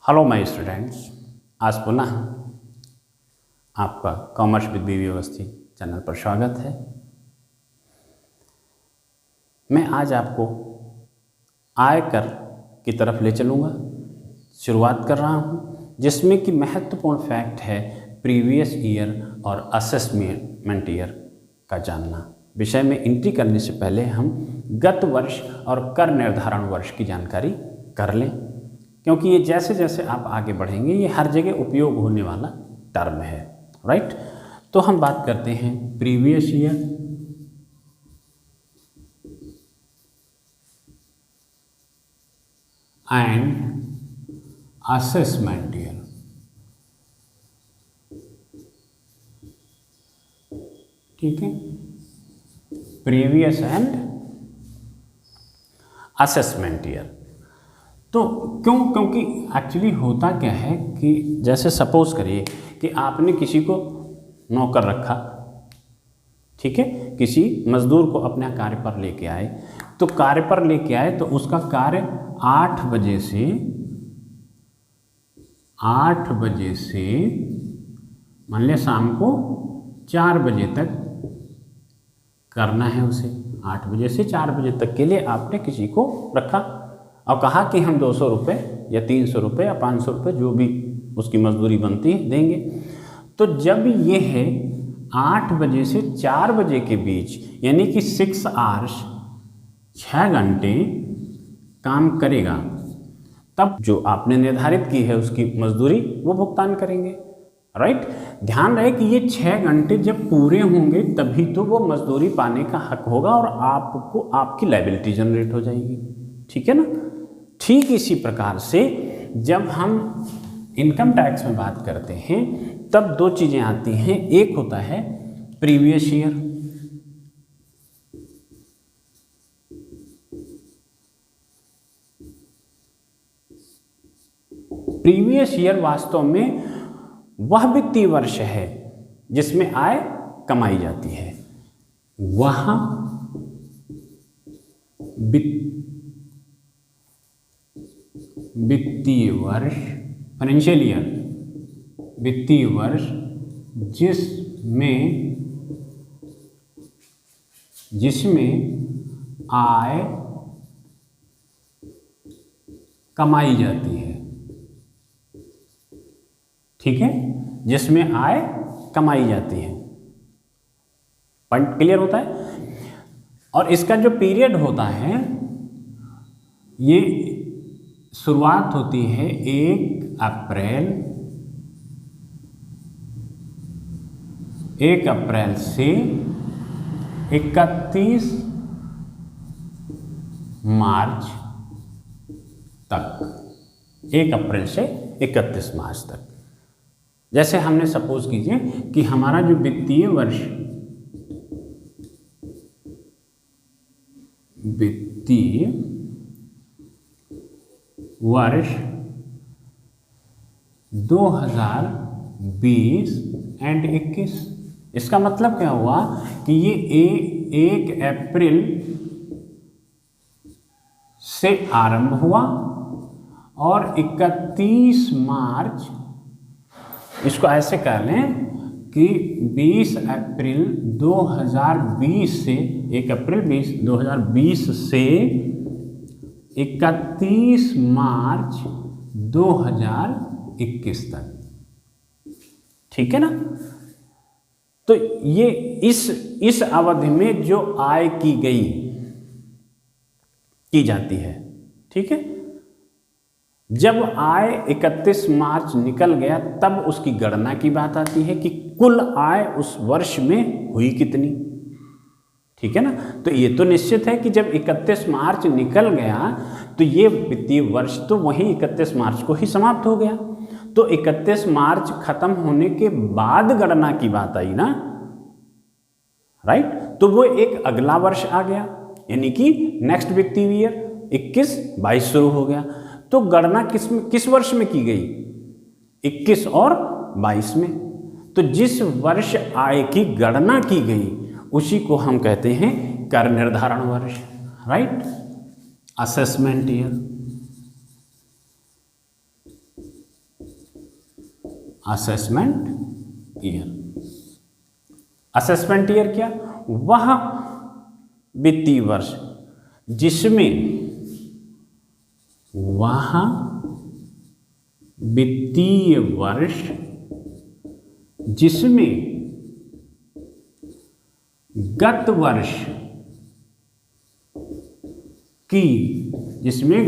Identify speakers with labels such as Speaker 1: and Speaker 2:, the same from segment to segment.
Speaker 1: Hello my students, आज पुनः आपका कॉमर्स विद बीवी अवस्थी चैनल पर स्वागत है। मैं आज आपको आयकर की तरफ ले चलूँगा। शुरुआत कर रहा हूँ जिसमें कि महत्वपूर्ण फैक्ट है प्रीवियस ईयर और असेसमेंट ईयर का जानना। विषय में एंट्री करने से पहले हम गत वर्ष और कर निर्धारण वर्ष की जानकारी कर लें, क्योंकि ये जैसे जैसे आप आगे बढ़ेंगे ये हर जगह उपयोग होने वाला टर्म है। राइट, तो हम बात करते हैं previous year and assessment year. ठीक है, प्रीवियस एंड असेसमेंट ईयर। तो क्योंकि एक्चुअली होता क्या है कि जैसे सपोज करिए कि आपने किसी को नौकर रखा, ठीक है, किसी मजदूर को अपने कार्य पर लेके आए, तो कार्य पर लेके आए तो उसका कार्य 8 बजे से मान लिया शाम को 4 बजे तक करना है उसे। 8 बजे से 4 बजे तक के लिए आपने किसी को रखा और कहा कि हम 200 रुपये या 300 रुपये या 500 रुपये जो भी उसकी मजदूरी बनती है देंगे। तो जब ये है 8 बजे से 4 बजे के बीच, यानी कि 6 आवर्स 6 घंटे काम करेगा, तब जो आपने निर्धारित की है उसकी मजदूरी वो भुगतान करेंगे। राइट, ध्यान रहे कि ये 6 घंटे जब पूरे होंगे तभी तो वो मजदूरी पाने का हक होगा और आपको आपकी लायबिलिटी जनरेट हो जाएगी। ठीक है ना। ठीक इसी प्रकार से जब हम इनकम टैक्स में बात करते हैं तब 2 चीज़ें आती हैं। एक होता है प्रीवियस ईयर, प्रीवियस ईयर वास्तव में वह वित्तीय वर्ष है जिसमें आय कमाई जाती है। वह वित्तीय वर्ष, फाइनेंशियल ईयर, वित्तीय वर्ष जिसमें आय कमाई जाती है। ठीक है, जिसमें आय कमाई जाती है। पॉइंट क्लियर होता है। और इसका जो पीरियड होता है ये शुरुआत होती है 1 अप्रैल से 31 मार्च तक। 1 अप्रैल से 31 मार्च तक। जैसे हमने सपोज कीजिए कि हमारा जो वित्तीय वर्ष 2020 एंड 21, इसका मतलब क्या हुआ कि ये 1 अप्रैल से आरंभ हुआ और 31 मार्च, इसको ऐसे कह लें कि 20 अप्रैल 2020 से 1 अप्रैल 2020 से 31 मार्च 2021 तक। ठीक है ना। तो ये इस अवधि में जो आय की जाती है। ठीक है, जब आय 31 मार्च निकल गया तब उसकी गणना की बात आती है कि कुल आय उस वर्ष में हुई कितनी। ठीक है ना। तो ये तो निश्चित है कि जब 31 मार्च निकल गया तो ये वित्तीय वर्ष तो वही 31 मार्च को ही समाप्त हो गया। तो 31 मार्च खत्म होने के बाद गणना की बात आई ना। राइट, तो वो एक अगला वर्ष आ गया, यानी कि नेक्स्ट वित्तीय ईयर 21-22 शुरू हो गया। तो गणना किस वर्ष में की गई? 21 और 22 में। तो जिस वर्ष आय की गणना की गई उसी को हम कहते हैं कर निर्धारण वर्ष। Right, assessment year. Assessment year. Assessment year क्या? वह वित्तीय वर्ष जिसमें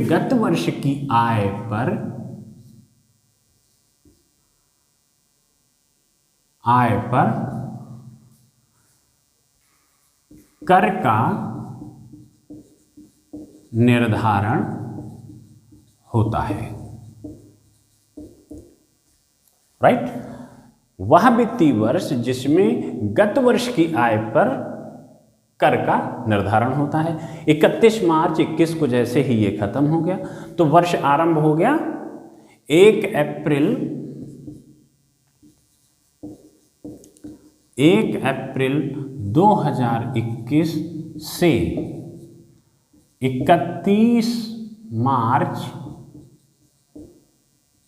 Speaker 1: गत वर्ष की आय पर कर का निर्धारण होता है। राइट? वह वित्तीय वर्ष जिसमें गत वर्ष की आय पर कर का निर्धारण होता है। 31 मार्च 21 को जैसे ही ये खत्म हो गया तो वर्ष आरंभ हो गया 1 अप्रैल 2021 से 31 मार्च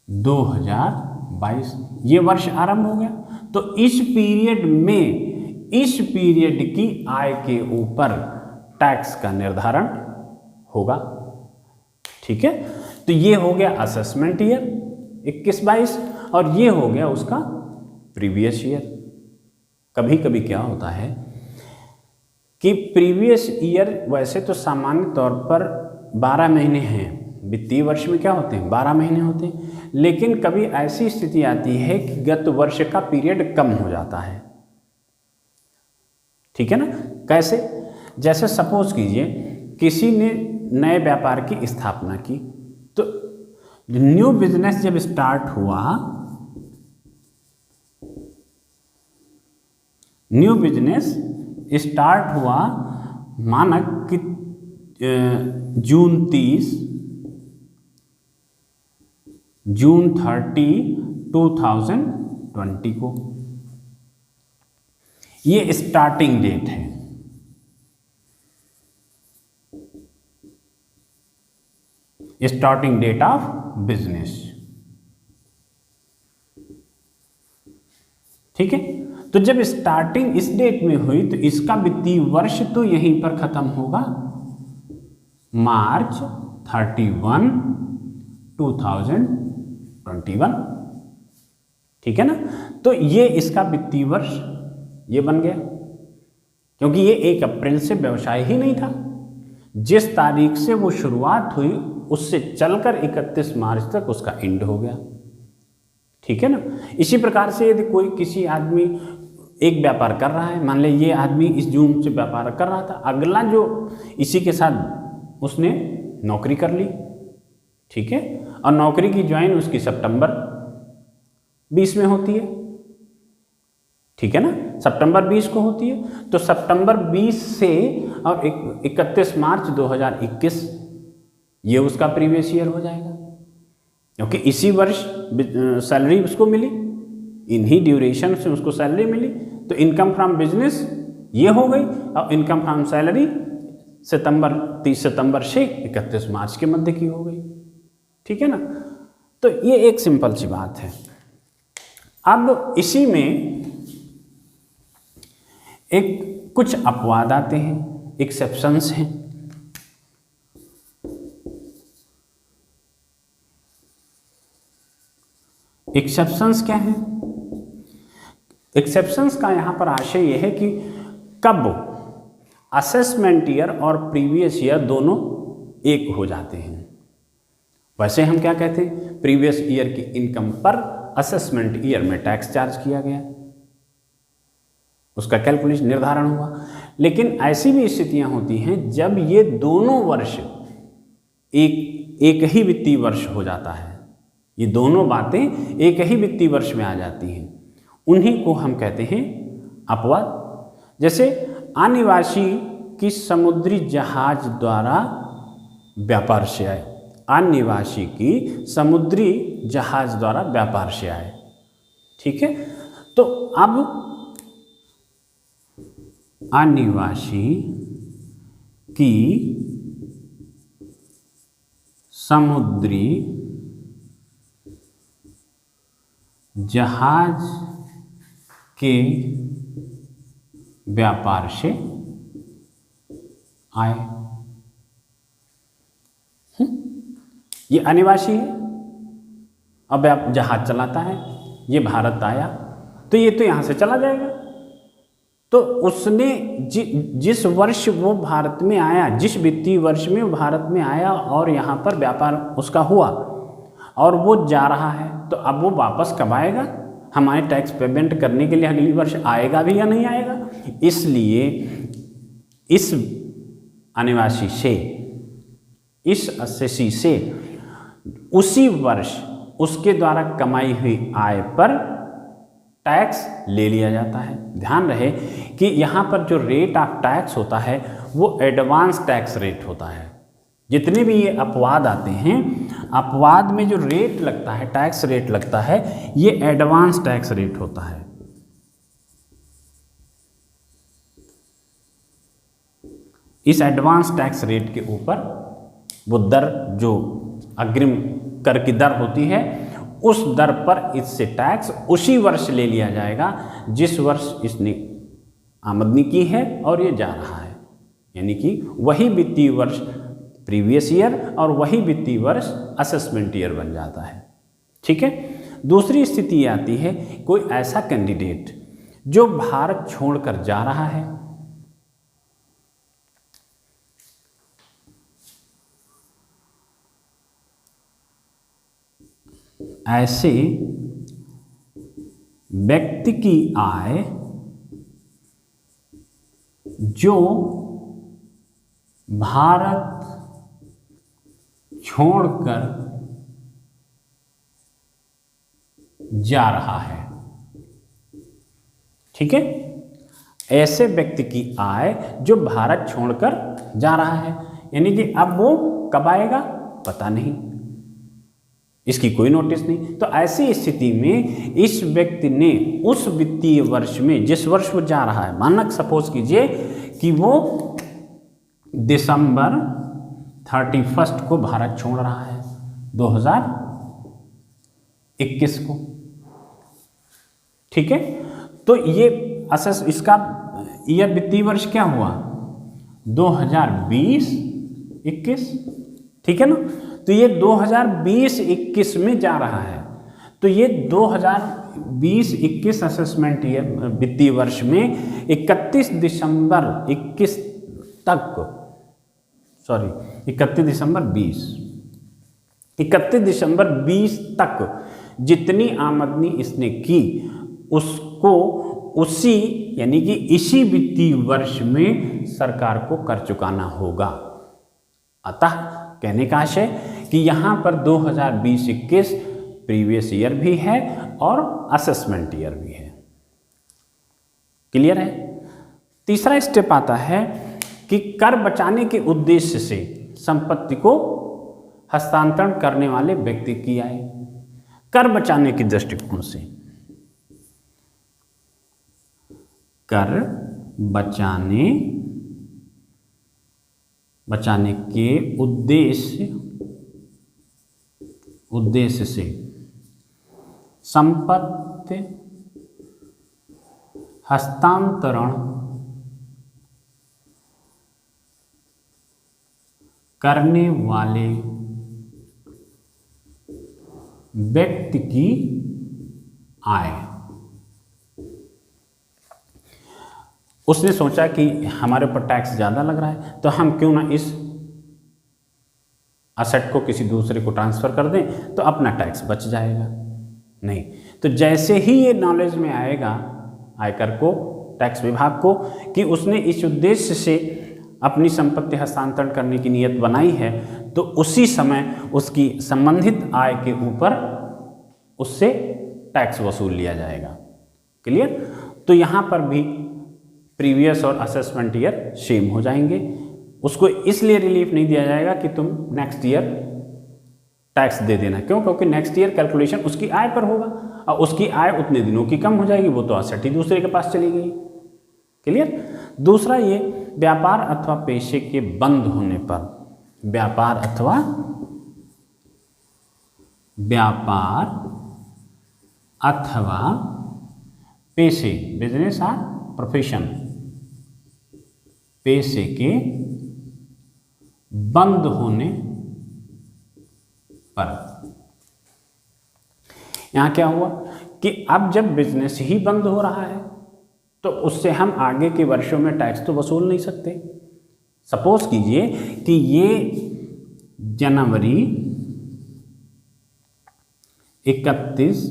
Speaker 1: 2022 ये वर्ष आरंभ हो गया। तो इस पीरियड की आय के ऊपर टैक्स का निर्धारण होगा। ठीक है, तो ये हो गया असेसमेंट ईयर 21-22 और ये हो गया उसका प्रीवियस ईयर। कभी कभी क्या होता है कि प्रीवियस ईयर वैसे तो सामान्य तौर पर 12 महीने हैं, वित्तीय वर्ष में क्या होते हैं 12 महीने होते हैं, लेकिन कभी ऐसी स्थिति आती है कि गत वर्ष का पीरियड कम हो जाता है। ठीक है ना? कैसे? जैसे सपोज कीजिए किसी ने नए व्यापार की स्थापना की, तो न्यू बिजनेस जब स्टार्ट हुआ, मानक कि जून 30 2020 को, ये स्टार्टिंग डेट है। Starting date of business. ठीक है, तो जब स्टार्टिंग इस डेट में हुई तो इसका वित्तीय वर्ष तो यहीं पर खत्म होगा मार्च 31, 2021। ठीक है ना? तो ये इसका वित्तीय वर्ष ये बन गया, क्योंकि ये 1 अप्रैल से व्यवसाय ही नहीं था। जिस तारीख से वो शुरुआत हुई उससे चलकर 31 मार्च तक उसका एंड हो गया। ठीक है ना? इसी प्रकार से यदि कोई किसी आदमी एक व्यापार कर रहा है, मान ले ये आदमी इस जून से व्यापार कर रहा था, अगला जो इसी के साथ उसने नौकरी कर ली। ठीक है, और नौकरी की ज्वाइन उसकी सितंबर 20 में होती है। ठीक है ना? सितंबर 20 को होती है, तो सितंबर 20 से और 31 मार्च 2021 ये उसका प्रीवियस ईयर हो जाएगा, क्योंकि इसी वर्ष सैलरी उसको मिली, इन्हीं ड्यूरेशन से उसको सैलरी मिली। तो इनकम फ्रॉम बिजनेस ये हो गई और इनकम फ्रॉम सैलरी 30 सितंबर से 31 मार्च के मध्य की हो गई। ठीक है ना? तो ये एक सिंपल सी बात है। अब इसी में एक कुछ अपवाद आते हैं, एक्सेप्शंस हैं। एक्सेप्शंस क्या है? एक्सेप्शंस का यहां पर आशय यह है कि कब असेसमेंट ईयर और प्रीवियस ईयर दोनों एक हो जाते हैं। वैसे हम क्या कहते हैं, प्रीवियस ईयर की इनकम पर असेसमेंट ईयर में टैक्स चार्ज किया गया, उसका कैलकुलेशन निर्धारण हुआ। लेकिन ऐसी भी स्थितियां होती हैं जब ये दोनों वर्ष एक ही वित्तीय वर्ष हो जाता है, ये दोनों बातें एक ही वित्तीय वर्ष में आ जाती हैं, उन्हीं को हम कहते हैं अपवाद। जैसे अनिवासी की समुद्री जहाज द्वारा व्यापार से आए, अनिवासी की समुद्री जहाज द्वारा व्यापार से आए। ठीक है, तो अब अनिवासी की समुद्री जहाज के व्यापार से आए। ये अनिवासी है। अब आप जहाज चलाता है, ये भारत आया तो ये तो यहाँ से चला जाएगा। तो उसने जिस वर्ष वो भारत में आया, जिस वित्तीय वर्ष में वो भारत में आया और यहाँ पर व्यापार उसका हुआ और वो जा रहा है, तो अब वो वापस कब आएगा? हमारे टैक्स पेमेंट करने के लिए अगली वर्ष आएगा भी या नहीं आएगा? इसलिए इस अनिवासी से, इस असेसी से उसी वर्ष उसके द्वारा कमाई हुई आय पर टैक्स ले लिया जाता है। ध्यान रहे कि यहाँ पर जो रेट ऑफ टैक्स होता है वो एडवांस टैक्स रेट होता है। जितने भी ये अपवाद आते हैं, अपवाद में जो रेट लगता है, टैक्स रेट लगता है, ये एडवांस टैक्स रेट होता है। इस एडवांस टैक्स रेट के ऊपर वो दर, जो अग्रिम कर की दर होती है, उस दर पर इससे टैक्स उसी वर्ष ले लिया जाएगा जिस वर्ष इसने आमदनी की है और ये जा रहा है। यानी कि वही वित्तीय वर्ष प्रीवियस ईयर और वही वित्तीय वर्ष असेसमेंट ईयर बन जाता है। ठीक है। दूसरी स्थिति आती है, कोई ऐसा कैंडिडेट जो भारत छोड़कर जा रहा है, ऐसे व्यक्ति की आय जो भारत छोड़कर जा रहा है। ठीक है। ऐसे व्यक्ति की आय जो भारत छोड़कर जा रहा है, यानी कि अब वो कब आएगा पता नहीं, इसकी कोई नोटिस नहीं। तो ऐसी स्थिति में इस व्यक्ति ने उस वित्तीय वर्ष में, जिस वर्ष वो जा रहा है, मानक सपोज कीजिए कि वो दिसंबर 31 को भारत छोड़ रहा है 2021 को। ठीक है। तो ये इसका ईयर वित्तीय वर्ष क्या हुआ? 2020-21। ठीक है ना। तो ये 2020-21 में जा रहा है। तो ये 2020-21 असेसमेंट ईयर वित्तीय वर्ष में 31 दिसंबर 21 तक, सॉरी 31 दिसंबर 20 तक जितनी आमदनी इसने की उसको उसी, यानी कि इसी वित्तीय वर्ष में सरकार को कर चुकाना होगा। अतः कहने का आशय कि यहाँ पर 2020-21 प्रीवियस ईयर भी है और असेसमेंट ईयर भी है। क्लियर है। तीसरा स्टेप आता है कि कर बचाने के उद्देश्य से संपत्ति को हस्तांतरण करने वाले व्यक्ति की आय। कर बचाने के दृष्टिकोण से, कर बचाने के उद्देश्य से संपत्ति हस्तांतरण करने वाले व्यक्ति की आय। उसने सोचा कि हमारे ऊपर टैक्स ज़्यादा लग रहा है, तो हम क्यों ना इस असेट को किसी दूसरे को ट्रांसफ़र कर दें तो अपना टैक्स बच जाएगा। नहीं, तो जैसे ही ये नॉलेज में आएगा आयकर को, टैक्स विभाग को, कि उसने इस उद्देश्य से अपनी संपत्ति हस्तांतरण करने की नीयत बनाई है, तो उसी समय उसकी संबंधित आय के ऊपर उससे टैक्स वसूल लिया जाएगा। क्लियर। तो यहाँ पर भी प्रीवियस और असेसमेंट ईयर सेम हो जाएंगे। उसको इसलिए रिलीफ नहीं दिया जाएगा कि तुम नेक्स्ट ईयर टैक्स दे देना। क्यों? क्योंकि नेक्स्ट ईयर कैलकुलेशन उसकी आय पर होगा और उसकी आय उतने दिनों की कम हो जाएगी, वो तो असेट ही दूसरे के पास चली गई। क्लियर। दूसरा, ये व्यापार अथवा पेशे के बंद होने पर, व्यापार अथवा पेशे, बिजनेस और प्रोफेशन, पेशे के बंद होने पर। यहां क्या हुआ कि अब जब बिजनेस ही बंद हो रहा है तो उससे हम आगे के वर्षों में टैक्स तो वसूल नहीं सकते। सपोज कीजिए कि ये जनवरी 31,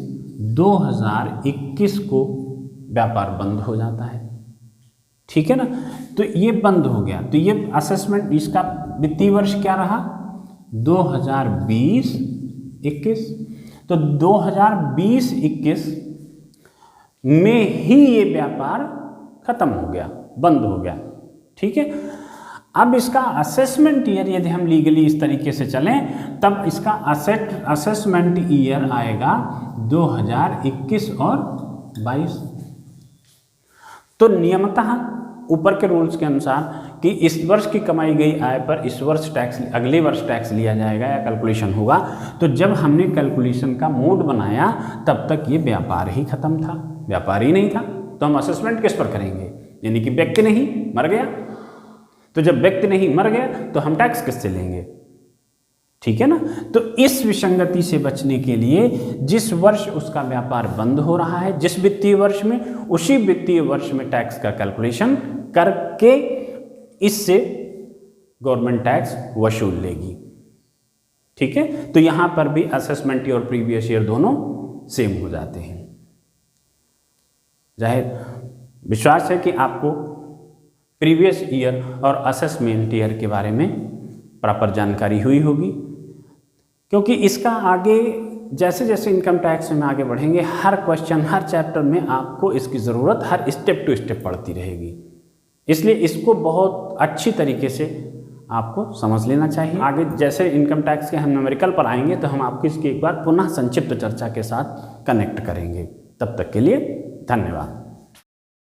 Speaker 1: 2021 को व्यापार बंद हो जाता है, ठीक है ना। तो ये बंद हो गया, तो ये असेसमेंट, इसका वित्तीय वर्ष क्या रहा, 2020-21। तो 2020-21 में ही ये व्यापार खत्म हो गया, बंद हो गया, ठीक है। अब इसका असेसमेंट ईयर यदि हम लीगली इस तरीके से चलें तब इसका असेसमेंट ईयर आएगा 2021 और 22। तो नियमतः ऊपर के रूल्स के अनुसार कि इस वर्ष की कमाई गई आय पर इस वर्ष टैक्स, अगले वर्ष टैक्स लिया जाएगा या कैलकुलेशन होगा। तो जब हमने कैलकुलेशन का मोड बनाया तब तक ये व्यापार ही खत्म था, व्यापार ही नहीं था। तो हम असेसमेंट किस पर करेंगे, यानी कि व्यक्ति नहीं मर गया। तो जब व्यक्ति नहीं मर गया तो हम टैक्स किससे लेंगे, ठीक है ना। तो इस विसंगति से बचने के लिए जिस वर्ष उसका व्यापार बंद हो रहा है, जिस वित्तीय वर्ष में, उसी वित्तीय वर्ष में टैक्स का कैलकुलेशन करके इससे गवर्नमेंट टैक्स वसूल लेगी, ठीक है। तो यहां पर भी असेसमेंट ईयर और प्रीवियस ईयर दोनों सेम हो जाते हैं। जाहिर विश्वास है कि आपको प्रीवियस ईयर और असेसमेंट ईयर के बारे में प्रॉपर जानकारी हुई होगी, क्योंकि इसका आगे जैसे जैसे इनकम टैक्स में आगे बढ़ेंगे हर क्वेश्चन, हर चैप्टर में आपको इसकी ज़रूरत हर स्टेप टू स्टेप पड़ती रहेगी। इसलिए इसको बहुत अच्छी तरीके से आपको समझ लेना चाहिए। आगे जैसे इनकम टैक्स के हम न्यूमेरिकल पर आएंगे तो हम आपको इसकी एक बार पुनः संक्षिप्त चर्चा के साथ कनेक्ट करेंगे। तब तक के लिए धन्यवाद।